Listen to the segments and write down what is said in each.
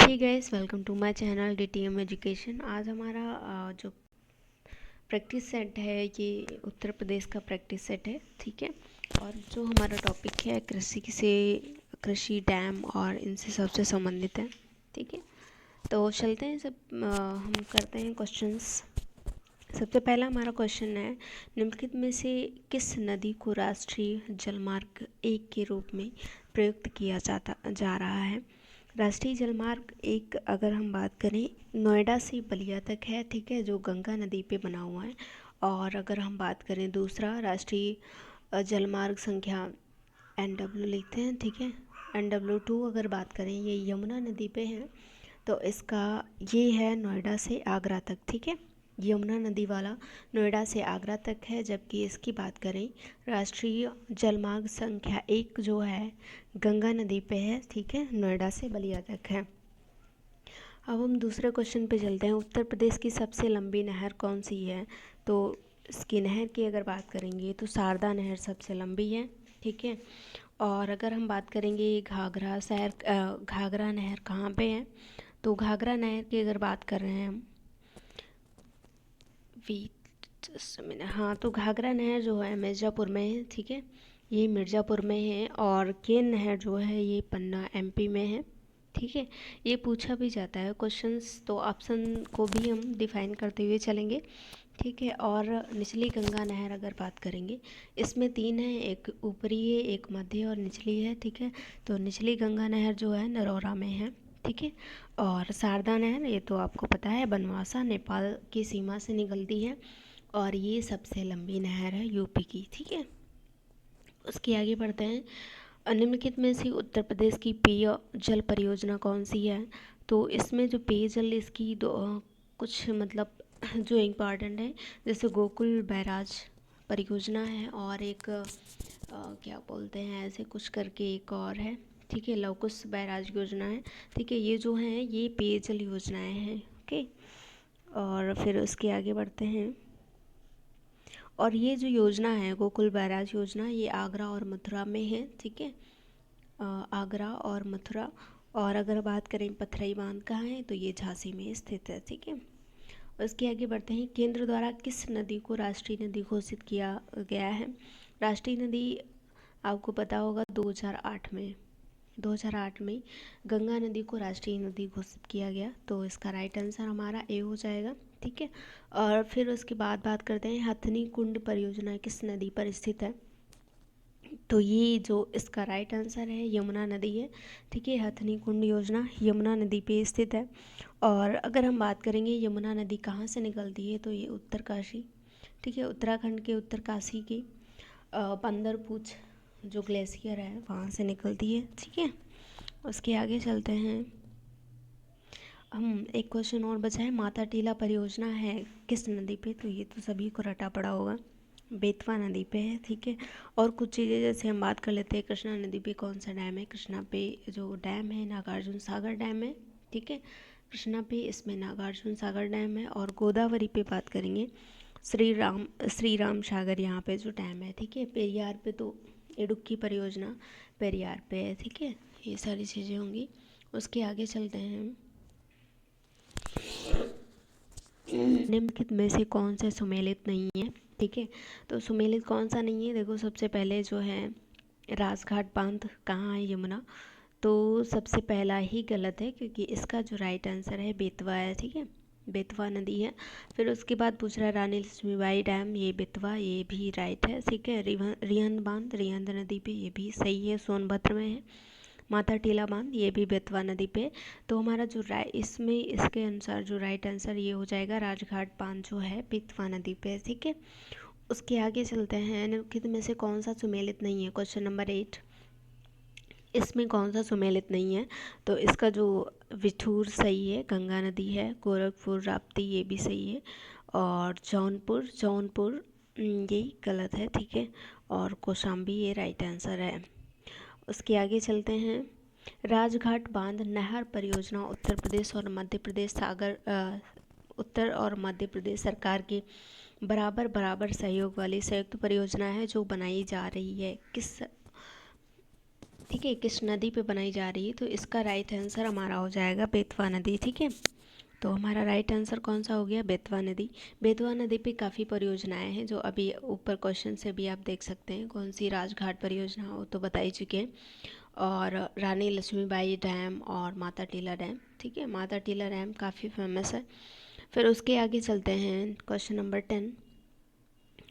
Hey guys, welcome to my channel DTM education. आज हमारा जो प्रैक्टिस सेट है ये उत्तर प्रदेश का प्रैक्टिस सेट है, ठीक है। और जो हमारा टॉपिक है कृषि डैम और इनसे सबसे संबंधित है, ठीक है। तो चलते हैं हम करते हैं क्वेश्चंस। सबसे पहला हमारा क्वेश्चन है, निम्नलिखित में से किस नदी को राष्ट्रीय जलमार्ग 1 के रूप में प्रयुक्त किया जा रहा है। राष्ट्रीय जलमार्ग 1 अगर हम बात करें नोएडा से बलिया तक है, ठीक है, जो गंगा नदी पे बना हुआ है। और अगर हम बात करें दूसरा राष्ट्रीय जलमार्ग संख्या NW लिखते हैं, ठीक है। NW2 अगर बात करें ये यमुना नदी पे है, तो इसका ये है नोएडा से आगरा तक, ठीक है। यमुना नदी वाला नोएडा से आगरा तक है, जबकि इसकी बात करें राष्ट्रीय जलमार्ग संख्या 1 जो है गंगा नदी पे है, ठीक है, नोएडा से बलिया तक है। अब हम दूसरे क्वेश्चन पे चलते हैं। उत्तर प्रदेश की सबसे लंबी नहर कौन सी है। तो इसकी नहर की अगर बात करेंगे तो शारदा नहर सबसे लंबी है, ठीक है। और अगर हम बात करेंगे घाघरा नहर कहाँ पे है, तो घाघरा नहर की अगर बात कर रहे हैं हम हाँ, तो घाघरा नहर जो है मिर्ज़ापुर में है, ठीक है, ये मिर्ज़ापुर में है। और केन नहर जो है ये पन्ना MP में है, ठीक है। ये पूछा भी जाता है क्वेश्चंस, तो ऑप्शन को भी हम डिफाइन करते हुए चलेंगे, ठीक है। और निचली गंगा नहर अगर बात करेंगे, इसमें 3 है, एक ऊपरी है, एक मध्य और निचली है, ठीक है। तो निचली गंगा नहर जो है नरौरा में है, ठीक है। और शारदा नहर ये तो आपको पता है बनवासा नेपाल की सीमा से निकलती है, और ये सबसे लंबी नहर है UP की, ठीक है। उसके आगे बढ़ते हैं। निम्नलिखित में से उत्तर प्रदेश की पेय जल परियोजना कौन सी है। तो इसमें जो पेयजल इसकी कुछ मतलब जो इम्पॉर्टेंट है, जैसे गोकुल बैराज परियोजना है, और एक क्या बोलते हैं ऐसे कुछ करके एक और है, ठीक है, लवकुश बैराज योजना है, ठीक है। ये जो हैं ये पेयजल योजनाएं हैं, ओके। और फिर उसके आगे बढ़ते हैं। और ये जो योजना है गोकुल बैराज योजना, ये आगरा और मथुरा में है, ठीक है, आगरा और मथुरा। और अगर बात करें पथरई बांध कहाँ है, तो ये झांसी में स्थित है, ठीक है। उसके आगे बढ़ते हैं। केंद्र द्वारा किस नदी को राष्ट्रीय नदी घोषित किया गया है। राष्ट्रीय नदी आपको पता होगा 2008 में गंगा नदी को राष्ट्रीय नदी घोषित किया गया, तो इसका राइट आंसर हमारा A हो जाएगा, ठीक है। और फिर उसके बाद बात करते हैं हथनी कुंड परियोजना किस नदी पर स्थित है। तो ये जो इसका राइट आंसर है यमुना नदी है, ठीक है। हथनी कुंड योजना यमुना नदी पे स्थित है। और अगर हम बात करेंगे यमुना नदी कहाँ से निकलती है, तो ये उत्तरकाशी, ठीक है, उत्तराखंड के उत्तरकाशी की बंदरपूछ जो ग्लेशियर है वहाँ से निकलती है, ठीक है। उसके आगे चलते हैं हम। एक क्वेश्चन और बचा है, माता टीला परियोजना है किस नदी पे। तो ये तो सभी को रटा पड़ा होगा, बेतवा नदी पे है, ठीक है। और कुछ चीज़ें जैसे हम बात कर लेते हैं, कृष्णा नदी पे कौन सा डैम है। कृष्णा पे जो डैम है नागार्जुन सागर डैम है, ठीक है। कृष्णा पे इसमें नागार्जुन सागर डैम है। और गोदावरी पे बात करेंगे श्री राम सागर यहाँ पे जो डैम है, ठीक है। पेरियार पे तो इडुक्की परियोजना पेरियार पे है, ठीक है। ये सारी चीज़ें होंगी। उसके आगे चलते हैं। निम्नलिखित में से कौन सा सुमेलित नहीं है, ठीक है। तो सुमेलित कौन सा नहीं है, देखो सबसे पहले जो है राजघाट बांध कहाँ है, यमुना। तो सबसे पहला ही गलत है, क्योंकि इसका जो राइट आंसर है बेतवा है, ठीक है, बेतवा नदी है। फिर उसके बाद पूछ रहा है रानी लक्ष्मीबाई डैम, ये बेतवा, ये भी राइट है, ठीक है। रिहंद बांध रिहंद नदी पे, ये भी सही है, सोनभद्र में है। माता टीला बांध ये भी बेतवा नदी पे। तो हमारा जो इसके अनुसार जो राइट आंसर ये हो जाएगा राजघाट बांध जो है बेतवा नदी पे, ठीक है। उसके आगे चलते हैं। निम्नलिखित में से कौन सा सुमेलित नहीं है, क्वेश्चन नंबर 8। इसमें कौन सा सुमेलित नहीं है, तो इसका जो विठूर सही है, गंगा नदी है, गोरखपुर राप्ती ये भी सही है, और जौनपुर ये गलत है, ठीक है। और कौशाम्बी ये राइट आंसर है। उसके आगे चलते हैं। राजघाट बांध नहर परियोजना उत्तर और मध्य प्रदेश सरकार की बराबर सहयोग वाली संयुक्त परियोजना है जो बनाई जा रही है ठीक ठीक है, किस नदी पे बनाई जा रही है, तो इसका राइट आंसर हमारा हो जाएगा बेतवा नदी। ठीक है, तो हमारा राइट आंसर कौन सा हो गया, बेतवा नदी। बेतवा नदी पे काफ़ी परियोजनाएं हैं जो अभी ऊपर क्वेश्चन से भी आप देख सकते हैं। कौन सी, राजघाट परियोजना हो तो बता ही चुके हैं, और रानी लक्ष्मीबाई डैम और माता टीला डैम। ठीक है, माता टीला डैम काफ़ी फेमस है। फिर उसके आगे चलते हैं क्वेश्चन नंबर 10।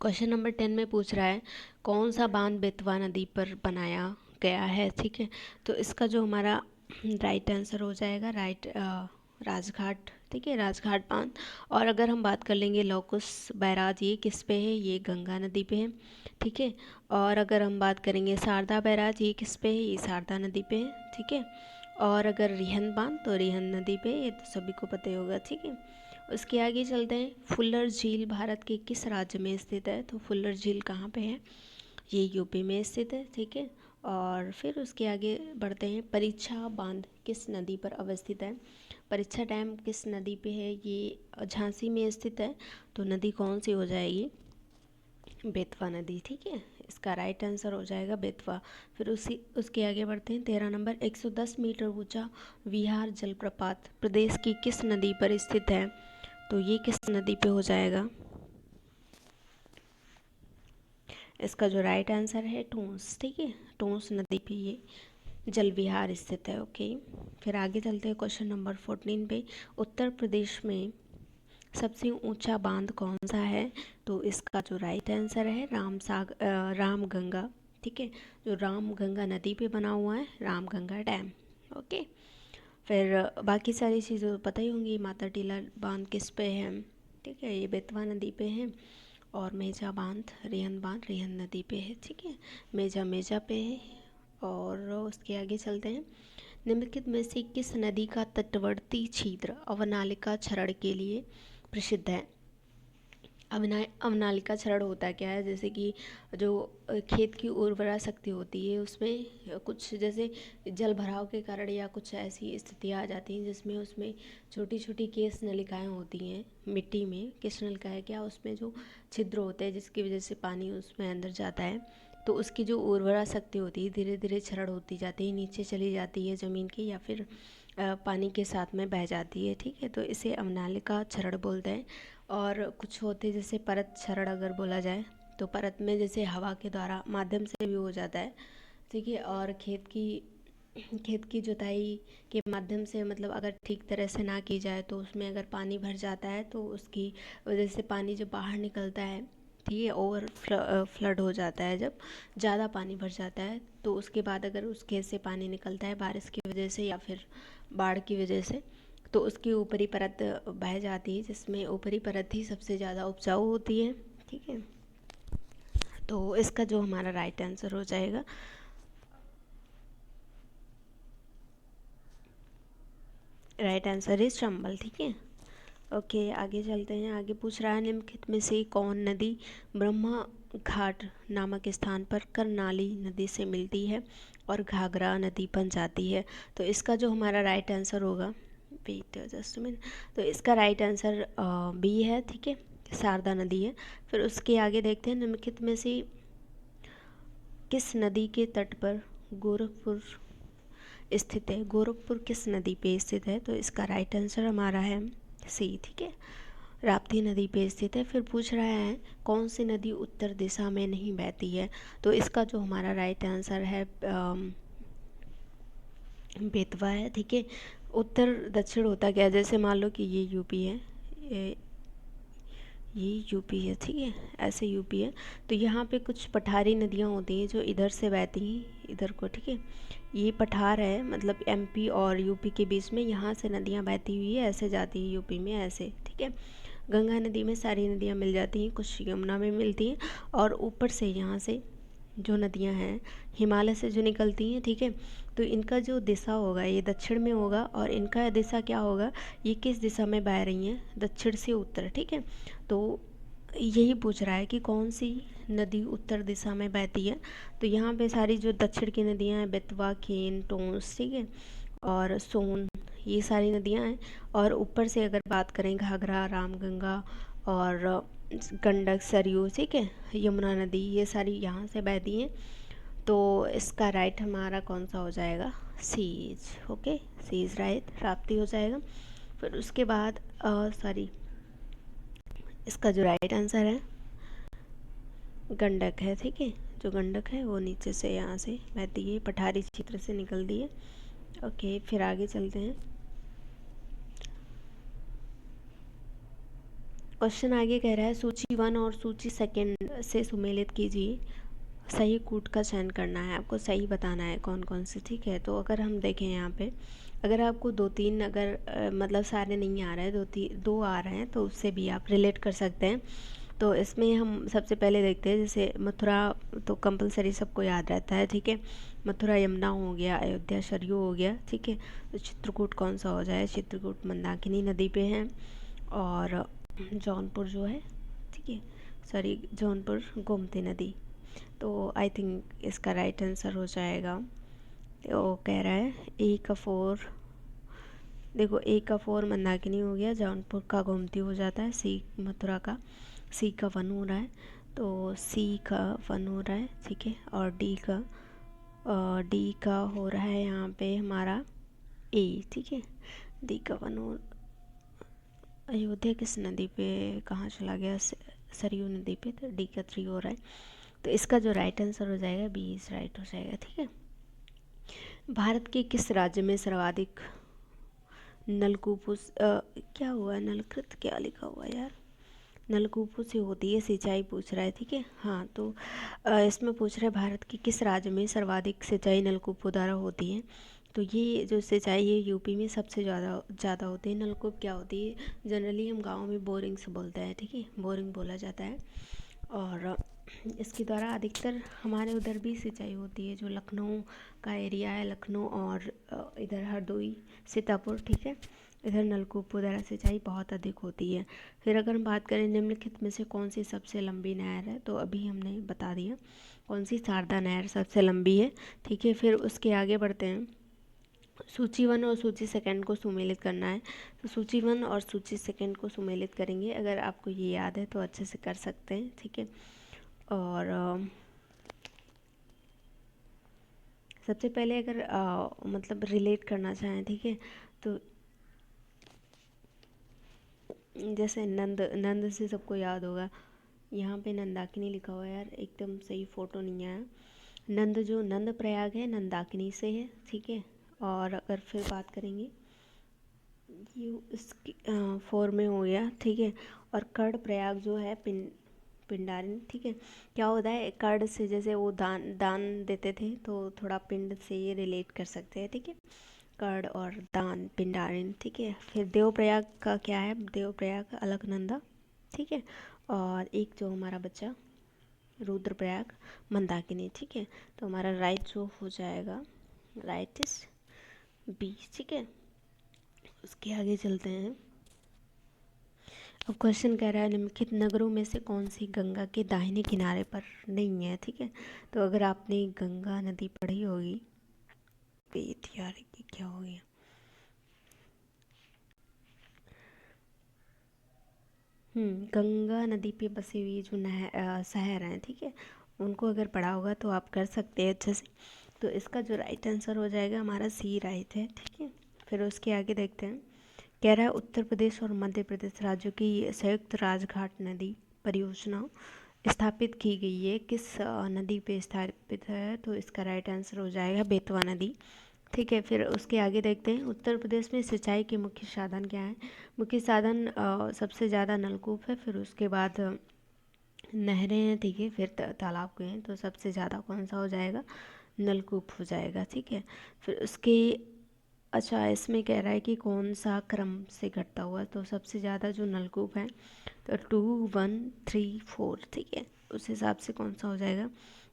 क्वेश्चन नंबर 10 में पूछ रहा है कौन सा बांध बेतवा नदी पर बनाया गया है। ठीक है, तो इसका जो हमारा राइट आंसर हो जाएगा राजघाट। ठीक है, राजघाट बांध। और अगर हम बात कर लेंगे लौकुस बैराज, ये किस पे है, ये गंगा नदी पे है। ठीक है, और अगर हम बात करेंगे शारदा बैराज, ये किस पे है, ये शारदा नदी पे है। ठीक है, और अगर रिहंद बांध तो रिहंद नदी पे, ये तो सभी को पता ही होगा। ठीक है, उसके आगे चलते हैं। फुल्लर झील भारत के किस राज्य में स्थित है, तो फुल्लर झील कहाँ पे है, ये यूपी में स्थित है। ठीक है, और फिर उसके आगे बढ़ते हैं। परीक्षा बांध किस नदी पर अवस्थित है, परीक्षा डैम किस नदी पे है, ये झांसी में स्थित है। तो नदी कौन सी हो जाएगी, बेतवा नदी। ठीक है, इसका राइट आंसर हो जाएगा बेतवा। फिर उसके आगे बढ़ते हैं। 13 नंबर, 110 मीटर ऊंचा विहार जलप्रपात प्रदेश की किस नदी पर स्थित है, तो ये किस नदी पे हो जाएगा, इसका जो राइट आंसर है टोंस। ठीक है, टोंस नदी पे ये जल विहार स्थित है। ओके, फिर आगे चलते हैं क्वेश्चन नंबर 14 पे। उत्तर प्रदेश में सबसे ऊंचा बांध कौन सा है, तो इसका जो राइट आंसर है रामगंगा। ठीक है, जो रामगंगा नदी पे बना हुआ है, रामगंगा डैम। ओके, फिर बाकी सारी चीज़ें तो पता ही होंगी। माता टीला बांध किस पे है, ठीक है, ये बेतवा नदी पे है। और मेजा बांध, रिहंद नदी पे है। ठीक है, मेजा पे है। और उसके आगे चलते हैं। निम्नलिखित में से किस नदी का तटवर्ती क्षेत्र अवनालिका क्षरण के लिए प्रसिद्ध है। अवनालिका क्षरण होता क्या है, जैसे कि जो खेत की उर्वरा शक्ति होती है उसमें कुछ जैसे जल भराव के कारण या कुछ ऐसी स्थितियाँ आ जाती हैं जिसमें उसमें छोटी छोटी केश नलिकाएँ होती हैं मिट्टी में। केश नलिकाएँ क्या, उसमें जो छिद्र होते हैं जिसकी वजह से पानी उसमें अंदर जाता है, तो उसकी जो उर्वरा शक्ति होती है धीरे धीरे क्षरण होती जाती है, नीचे चली जाती है ज़मीन की, या फिर पानी के साथ में बह जाती है। ठीक है, तो इसे अवनालिका क्षरण बोलते हैं। और कुछ होते जैसे परत क्षरण अगर बोला जाए, तो परत में जैसे हवा के द्वारा माध्यम से भी हो जाता है। ठीक है, और खेत की जुताई के माध्यम से, मतलब अगर ठीक तरह से ना की जाए तो उसमें अगर पानी भर जाता है तो उसकी वजह से पानी जो बाहर निकलता है, ठीक है, ओवर फ्लड हो जाता है। जब ज़्यादा पानी भर जाता है तो उसके बाद अगर उस खेत से पानी निकलता है बारिश की वजह से या फिर बाढ़ की वजह से, तो उसकी ऊपरी परत बह जाती है, जिसमें ऊपरी परत ही सबसे ज़्यादा उपजाऊ होती है। ठीक है, तो इसका जो हमारा राइट आंसर हो जाएगा राइट आंसर इज चंबल। ठीक है, ओके, आगे चलते हैं। आगे पूछ रहा है निम्नलिखित में से कौन नदी ब्रह्मा घाट नामक स्थान पर करनाली नदी से मिलती है और घाघरा नदी बन जाती है, तो इसका जो हमारा राइट आंसर होगा, वेट जस्ट मिनट, तो इसका राइट आंसर बी है। ठीक है, शारदा नदी है। फिर उसके आगे देखते हैं निम्नलिखित में से किस नदी के तट पर गोरखपुर स्थित है, गोरखपुर किस नदी पे स्थित है, तो इसका राइट आंसर हमारा है सी। ठीक है, राप्ती नदी पे स्थित है। फिर पूछ रहा है कौन सी नदी उत्तर दिशा में नहीं बहती है, तो इसका जो हमारा राइट आंसर है बेतवा है। ठीक है, उत्तर दक्षिण होता क्या, जैसे मान लो कि ये यूपी है, ये यूपी है। ठीक है, ऐसे यूपी है, तो यहाँ पे कुछ पठारी नदियाँ होती हैं जो इधर से बहती हैं इधर को। ठीक है, ये पठार है, मतलब एमपी और यूपी के बीच में यहाँ से नदियाँ बहती हुई है, ऐसे जाती है यूपी में ऐसे। ठीक है, गंगा नदी में सारी नदियाँ मिल जाती हैं, कुछ यमुना में मिलती हैं, और ऊपर से यहाँ से जो नदियाँ हैं हिमालय से जो निकलती हैं, ठीक है, तो इनका जो दिशा होगा ये दक्षिण में होगा, और इनका दिशा क्या होगा, ये किस दिशा में बह रही हैं, दक्षिण से उत्तर। ठीक है, तो यही पूछ रहा है कि कौन सी नदी उत्तर दिशा में बहती है, तो यहाँ पे सारी जो दक्षिण की नदियाँ हैं, बेतवा, केन, टोंस, ठीक है, और सोन, ये सारी नदियाँ हैं। और ऊपर से अगर बात करें घाघरा, रामगंगा और गंडक, सरयू, ठीक है, यमुना नदी, ये सारी यहाँ से बहती हैं। तो इसका राइट हमारा कौन सा हो जाएगा, सीज। ओके, सीज राइट, राप्ती हो जाएगा। फिर उसके बाद सॉरी, इसका जो राइट आंसर है गंडक है। ठीक है, जो गंडक है वो नीचे से यहाँ से बहती है, पठारी क्षेत्र से निकलती है। ओके, फिर आगे चलते हैं। क्वेश्चन आगे कह रहा है सूची 1 और सूची 2 से सुमेलित कीजिए। सही कूट का चयन करना है, आपको सही बताना है कौन कौन से। ठीक है, तो अगर हम देखें यहाँ पे, अगर आपको 2-3 अगर मतलब सारे नहीं आ रहे हैं, 2 आ रहे हैं, तो उससे भी आप रिलेट कर सकते हैं। तो इसमें हम सबसे पहले देखते हैं, जैसे मथुरा तो कंपलसरी सबको याद रहता है। ठीक है, मथुरा यमुना हो गया, अयोध्या सरयू हो गया। ठीक है, तो चित्रकूट कौन सा हो जाए, चित्रकूट मंदाकिनी नदी पे है। और जौनपुर जो है, ठीक है, सॉरी जौनपुर गोमती नदी। तो आई थिंक इसका राइट आंसर हो जाएगा, तो कह रहा है ए का 4, देखो ए का 4 मंदाकिनी हो गया, जौनपुर का गोमती हो जाता है, सी मथुरा का, सी का 1 हो रहा है, तो सी का 1 हो रहा है। ठीक है, और डी का हो रहा है यहाँ पे हमारा ए। ठीक है, डी का 1 हो, अयोध्या किस नदी पे कहाँ चला गया, सरयू नदी पे, तो डी का 3 हो रहा है। तो इसका जो राइट आंसर हो जाएगा बी इज राइट हो जाएगा। ठीक है, भारत के किस राज्य में सर्वाधिक नलकूपों क्या हुआ है, नलकृत क्या लिखा हुआ है यार, नलकूपों से होती है सिंचाई पूछ रहा है। ठीक है, हाँ, तो इसमें पूछ रहा है भारत के किस राज्य में सर्वाधिक सिंचाई नलकूपों द्वारा होती है। तो ये जो सिंचाई है यूपी में सबसे ज़्यादा होती है। नलकूप क्या होती है, जनरली हम गाँव में बोरिंग से बोलते हैं। ठीक है, बोरिंग बोला जाता है, और इसके द्वारा अधिकतर हमारे उधर भी सिंचाई होती है, जो लखनऊ का एरिया है, लखनऊ और इधर हरदोई सीतापुर। ठीक है, इधर नलकूपों द्वारा सिंचाई बहुत अधिक होती है। फिर अगर हम बात करें निम्नलिखित में से कौन सी सबसे लंबी नहर है, तो अभी हमने बता दिया कौन सी, शारदा नहर सबसे लंबी है। ठीक है, फिर उसके आगे बढ़ते हैं, सूची 1 और सूची 2 को सुमेलित करना है। तो सूची 1 और सूची 2 को सुमेलित करेंगे, अगर आपको ये याद है तो अच्छे से कर सकते हैं। ठीक है, और सबसे पहले अगर मतलब रिलेट करना चाहें, ठीक है, तो जैसे नंद से सबको याद होगा, यहाँ पे नंदाकिनी लिखा हुआ है यार, एकदम सही फ़ोटो नहीं आया। नंद जो नंद प्रयाग है नंदाकिनी से है। ठीक है, और अगर फिर बात करेंगे, ये इसकी 4 में हो गया। ठीक है, और कर्ण प्रयाग जो है पिंडारिन। ठीक है, क्या होता है, कर्ण से जैसे वो दान दान देते थे, तो थोड़ा पिंड से ये रिलेट कर सकते हैं। ठीक है, कर्ण और दान, पिंडारिन। ठीक है, फिर देवप्रयाग का क्या है, देवप्रयाग अलकनंदा। ठीक है, और एक जो हमारा बच्चा रुद्रप्रयाग मंदाकिनी। ठीक है, तो हमारा राइट जो हो जाएगा, राइट इज बी। ठीक है, उसके आगे चलते हैं। अब क्वेश्चन कह रहा है निम्नलिखित नगरों में से कौन सी गंगा के दाहिने किनारे पर नहीं है। ठीक है, तो अगर आपने गंगा नदी पढ़ी होगी, पेट यार ये क्या हो गया, गंगा नदी पे बसी हुई जो शहर हैं, ठीक है, उनको अगर पढ़ा होगा तो आप कर सकते हैं अच्छे से। तो इसका जो राइट आंसर हो जाएगा हमारा सी राइट है। ठीक है, फिर उसके आगे देखते हैं, कह रहा है उत्तर प्रदेश और मध्य प्रदेश राज्यों की संयुक्त राजघाट नदी परियोजना स्थापित की गई है, किस नदी पे स्थापित है, तो इसका राइट आंसर हो जाएगा बेतवा नदी। ठीक है, फिर उसके आगे देखते हैं, उत्तर प्रदेश में सिंचाई के मुख्य साधन क्या है। मुख्य साधन सबसे ज़्यादा नलकूप है, फिर उसके बाद नहरें हैं। ठीक है, फिर तालाब के हैं, तो सबसे ज़्यादा कौन सा हो जाएगा, नलकूप हो जाएगा। ठीक है, फिर उसके, अच्छा इसमें कह रहा है कि कौन सा क्रम से घटता हुआ, तो सबसे ज़्यादा जो नलकूप है तो 2 1 3 4। ठीक है, उस हिसाब से कौन सा हो जाएगा,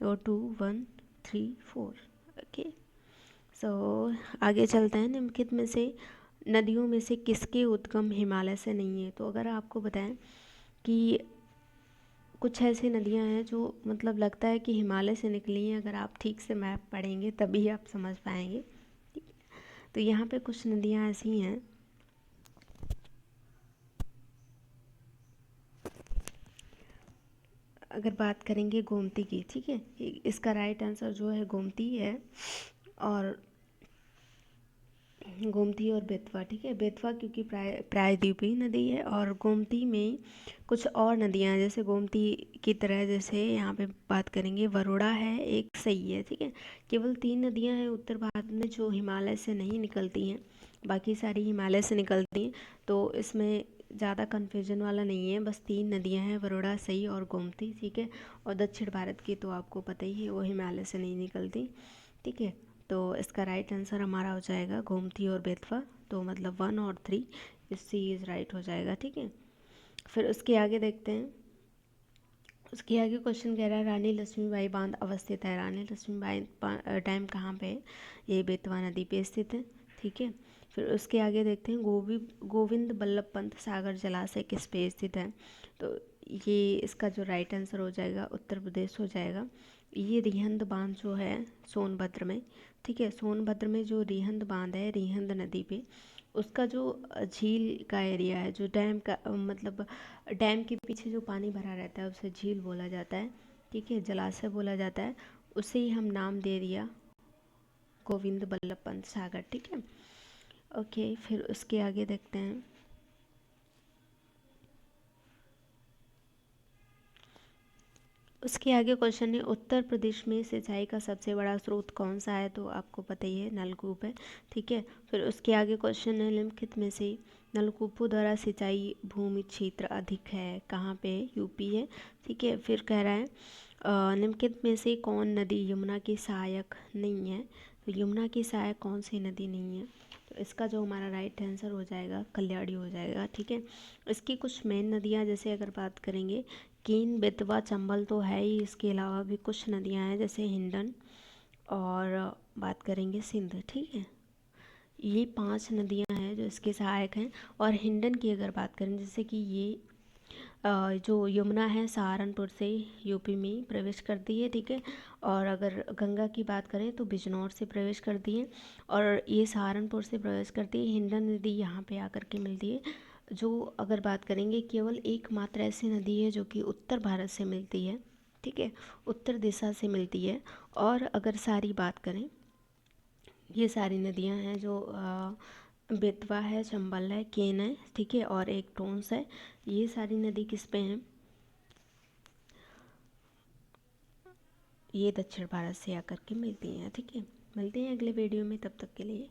तो 2 1 3 4। ओके, सो आगे चलते हैं, निम्नलिखित में से नदियों में से किसके उद्गम हिमालय से नहीं है। तो अगर आपको बताएं कि कुछ ऐसी नदियां हैं जो मतलब लगता है कि हिमालय से निकली हैं, अगर आप ठीक से मैप पढ़ेंगे तभी आप समझ पाएंगे। ठीक है, तो यहाँ पे कुछ नदियाँ ऐसी हैं, अगर बात करेंगे गोमती की, ठीक है, इसका राइट आंसर जो है गोमती है। और गोमती और बेतवा, ठीक है, बेतवा क्योंकि प्रायद्वीपीय नदी है, और गोमती में कुछ और नदियाँ हैं जैसे गोमती की तरह, जैसे यहाँ पे बात करेंगे वरोड़ा है, एक सही है, ठीक है। केवल 3 नदियाँ हैं उत्तर भारत में जो हिमालय से नहीं निकलती हैं, बाकी सारी हिमालय से निकलती हैं। तो इसमें ज़्यादा कन्फ्यूजन वाला नहीं है, बस 3 नदियाँ हैं, वरोड़ा, सई और गोमती, ठीक है। और दक्षिण भारत की तो आपको पता ही है, वो हिमालय से नहीं निकलती, ठीक है। तो इसका राइट आंसर हमारा हो जाएगा गोमती और बेतवा। तो मतलब 1 और 3, इस सी इज़ राइट हो जाएगा, ठीक है। फिर उसके आगे देखते हैं। उसके आगे क्वेश्चन कह रहा है रानी लक्ष्मीबाई बांध अवस्थित है। रानी लक्ष्मीबाई डैम कहाँ पे है? ये बेतवा नदी पे स्थित है, ठीक है। फिर उसके आगे देखते हैं गोविंद बल्लभ पंत सागर जलाशय किस पे स्थित है? तो ये इसका जो राइट आंसर हो जाएगा उत्तर प्रदेश हो जाएगा। ये रिहंद बांध जो है सोनभद्र में, ठीक है, सोनभद्र में जो रिहंद बांध है रिहंद नदी पे, उसका जो झील का एरिया है, जो डैम का मतलब डैम के पीछे जो पानी भरा रहता है उसे झील बोला जाता है, ठीक है, जलाशय बोला जाता है। उसे ही हम नाम दे दिया गोविंद बल्लभ पंत सागर, ठीक है। ओके, फिर उसके आगे देखते हैं। उसके आगे क्वेश्चन है उत्तर प्रदेश में सिंचाई का सबसे बड़ा स्रोत कौन सा है? तो आपको पता ही है, नलकूप है, ठीक है। फिर उसके आगे क्वेश्चन है निम्नलिखित में से नलकूपों द्वारा सिंचाई भूमि क्षेत्र अधिक है कहाँ पे? यूपी है, ठीक है। फिर कह रहा है निम्नलिखित में से कौन नदी यमुना की सहायक नहीं है? तो यमुना की सहायक कौन सी नदी नहीं है? तो इसका जो हमारा राइट आंसर हो जाएगा कल्याणी हो जाएगा, ठीक है। इसकी कुछ मेन नदियाँ जैसे अगर बात करेंगे, केन, बेतवा, चंबल तो है ही, इसके अलावा भी कुछ नदियाँ हैं जैसे हिंडन और बात करेंगे सिंध, ठीक है। ये 5 नदियाँ हैं जो इसके सहायक हैं। और हिंडन की अगर बात करें, जैसे कि ये जो यमुना है सहारनपुर से यूपी में प्रवेश करती है, ठीक है। और अगर गंगा की बात करें तो बिजनौर से प्रवेश करती है, और ये सहारनपुर से प्रवेश करती है। हिंडन नदी यहाँ पे आकर के मिलती है। जो अगर बात करेंगे, केवल एकमात्र ऐसी नदी है जो कि उत्तर भारत से मिलती है, ठीक है, उत्तर दिशा से मिलती है। और अगर सारी बात करें, ये सारी नदियां हैं जो बेतवा है, चंबल है, केन है, ठीक है, और एक टोंस है। ये सारी नदी किस पे हैं? ये दक्षिण भारत से आकर के मिलती हैं, ठीक है। मिलते हैं अगले वीडियो में, तब तक के लिए।